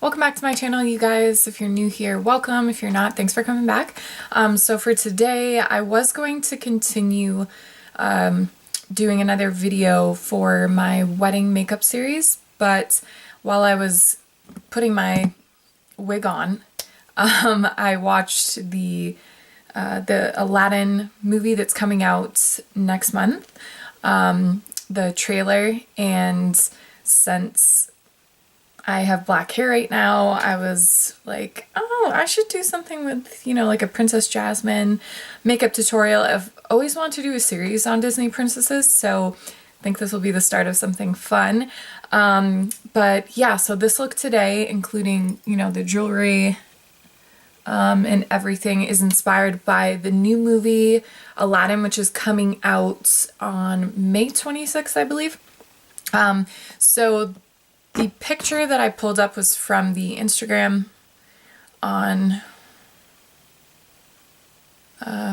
Welcome back to my channel, you guys. If you're new here, welcome. If you're not, thanks for coming back. So for today, I was going to continue doing another video for my wedding makeup series, but while I was putting my wig on, I watched the Aladdin movie that's coming out next month, the trailer, and since I have black hair right now, I was like, oh, I should do something with, like a Princess Jasmine makeup tutorial. I've always wanted to do a series on Disney princesses, so I think this will be the start of something fun. But yeah, so this look today, including, the jewelry, and everything, is inspired by the new movie Aladdin, which is coming out on May 26th, I believe. So the picture that I pulled up was from the Instagram on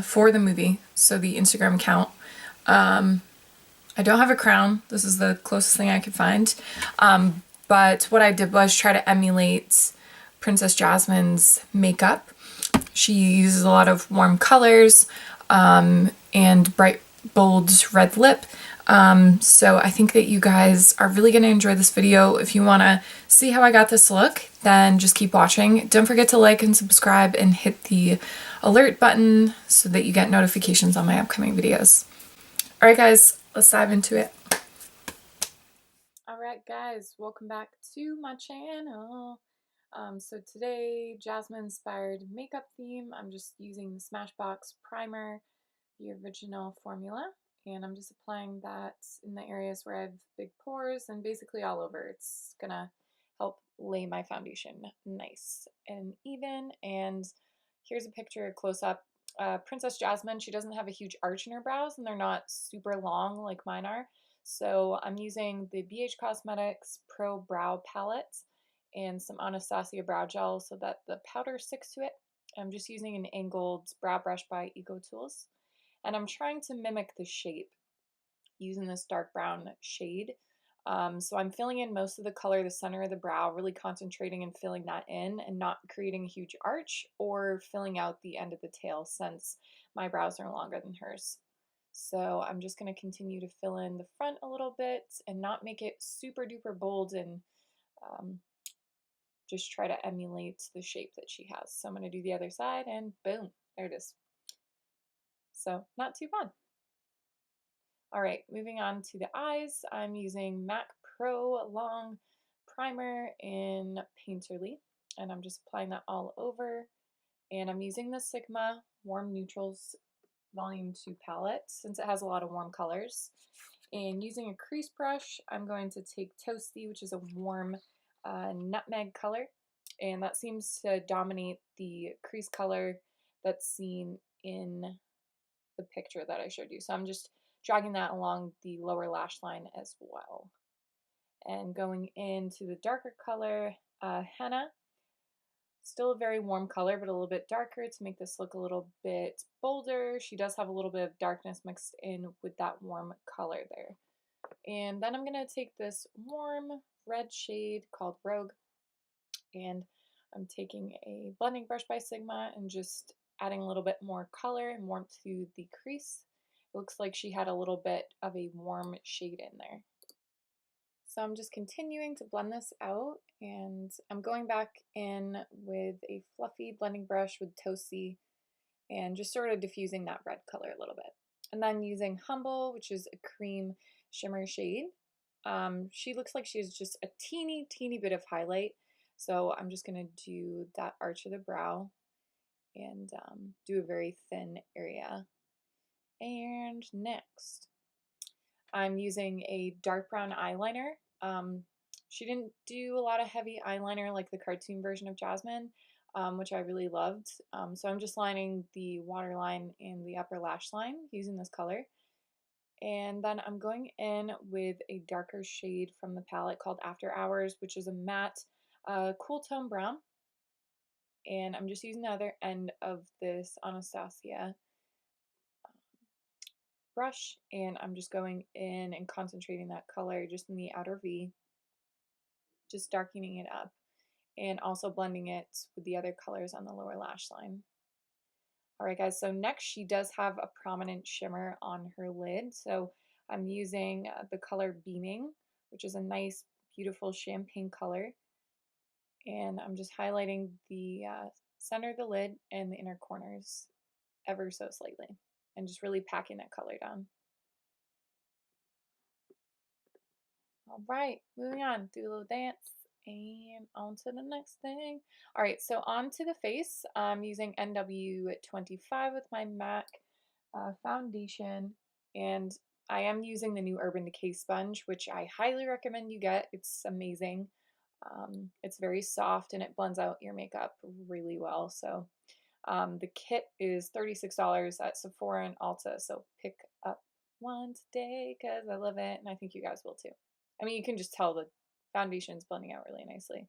for the movie, so the Instagram account. I don't have a crown. This is the closest thing I could find. But what I did was try to emulate Princess Jasmine's makeup. She uses a lot of warm colors and bright, bold red lip. So I think that you guys are really going to enjoy this video. If you want to see how I got this look, then just keep watching. Don't forget to like and subscribe and hit the alert button so that you get notifications on my upcoming videos. Alright guys, let's dive into it. Alright guys, welcome back to my channel. So today, Jasmine-inspired makeup theme. I'm just using the Smashbox primer, the original formula, and I'm just applying that in the areas where I have big pores and basically all over. It's gonna help lay my foundation nice and even. And here's a picture close up. Princess Jasmine, she doesn't have a huge arch in her brows, and they're not super long like mine are. So I'm using the BH Cosmetics Pro Brow Palette and some Anastasia brow gel so that the powder sticks to it. I'm just using an angled brow brush by Eco Tools, and I'm trying to mimic the shape using this dark brown shade. So I'm filling in most of the color, the center of the brow, really concentrating and filling that in and not creating a huge arch or filling out the end of the tail since my brows are longer than hers. So I'm just going to continue to fill in the front a little bit and not make it super duper bold, and just try to emulate the shape that she has. So I'm going to do the other side and boom, there it is. So not too bad. All right, moving on to the eyes. I'm using MAC Pro Long Primer in Painterly, and I'm just applying that all over. And I'm using the Sigma Warm Neutrals Volume 2 palette since it has a lot of warm colors. And using a crease brush, I'm going to take Toasty, which is a warm nutmeg color, and that seems to dominate the crease color that's seen in the picture that I showed you. So I'm just dragging that along the lower lash line as well. And going into the darker color, Henna. Still a very warm color, but a little bit darker to make this look a little bit bolder. She does have a little bit of darkness mixed in with that warm color there. And then I'm going to take this warm red shade called Rogue, and I'm taking a blending brush by Sigma and just adding a little bit more color and warmth to the crease. It looks like she had a little bit of a warm shade in there. So I'm just continuing to blend this out, and I'm going back in with a fluffy blending brush with Toasty and just sort of diffusing that red color a little bit. And then using Humble, which is a cream shimmer shade. She looks like she has just a teeny bit of highlight, so I'm just going to do that arch of the brow and do a very thin area. And next, I'm using a dark brown eyeliner. She didn't do a lot of heavy eyeliner like the cartoon version of Jasmine, which I really loved. So I'm just lining the waterline and the upper lash line using this color. And then I'm going in with a darker shade from the palette called After Hours, which is a matte, cool tone brown. And I'm just using the other end of this Anastasia brush, and I'm just going in and concentrating that color just in the outer V, just darkening it up. and also blending it with the other colors on the lower lash line. All right, guys, so next she does have a prominent shimmer on her lid. So I'm using the color Beaming, which is a nice, beautiful champagne color. And I'm just highlighting the center of the lid and the inner corners ever so slightly, and just really packing that color down. All right, moving on, do a little dance and on to the next thing. All right, so on to the face. I'm using NW25 with my MAC foundation, and I am using the new Urban Decay sponge, which I highly recommend you get. It's amazing. It's very soft and it blends out your makeup really well. So the kit is $36 at Sephora and Ulta, so pick up one today because I love it and I think you guys will too. I mean, you can just tell the foundation's blending out really nicely.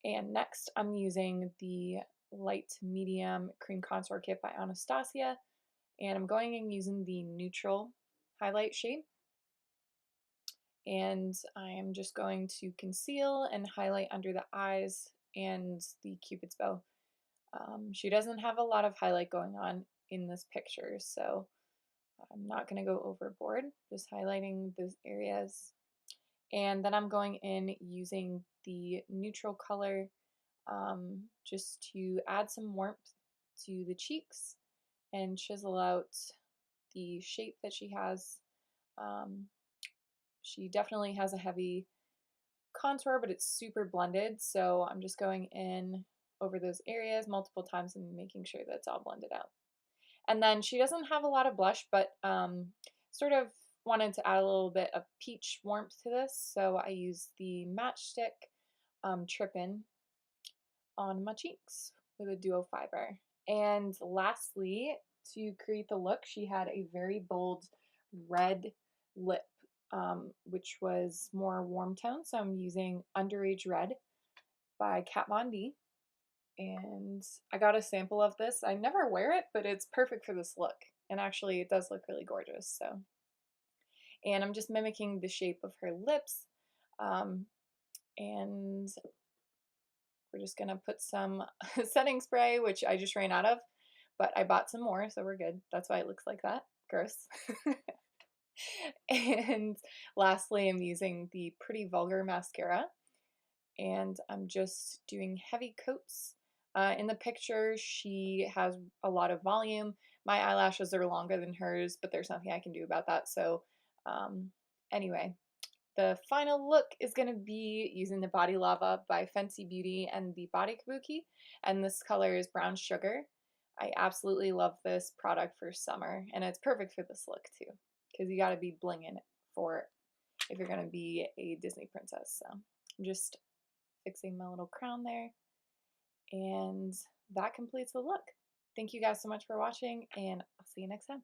And next, I'm using the light to medium cream contour kit by Anastasia, and I'm going and using the neutral highlight shade. And I am just going to conceal and highlight under the eyes and the Cupid's bow. She doesn't have a lot of highlight going on in this picture, so I'm not going to go overboard, just highlighting those areas. And then I'm going in using the neutral color just to add some warmth to the cheeks and chisel out the shape that she has. She definitely has a heavy contour, but it's super blended, so I'm just going in over those areas multiple times and making sure that it's all blended out. And then she doesn't have a lot of blush, but sort of wanted to add a little bit of peach warmth to this, so I used the Matchstick Trippin' on my cheeks with a duo fiber. And lastly, to create the look, she had a very bold red lip, which was more warm tone. So I'm using Underage Red by Kat Von D. And I got a sample of this. I never wear it, but it's perfect for this look. And actually, it does look really gorgeous. So, and I'm just mimicking the shape of her lips. And we're just gonna put some setting spray, which I just ran out of, but I bought some more, so we're good. That's why it looks like that. Gross. And lastly, I'm using the Pretty Vulgar mascara, and I'm just doing heavy coats. In the picture, she has a lot of volume. My eyelashes are longer than hers, but there's nothing I can do about that. So anyway, the final look is going to be using the Body Lava by Fenty Beauty and the Body Kabuki, and this color is Brown Sugar. I absolutely love this product for summer, and it's perfect for this look too, because you got to be blinging for if you're going to be a Disney princess. So I'm just fixing my little crown there, and that completes the look. Thank you guys so much for watching, and I'll see you next time.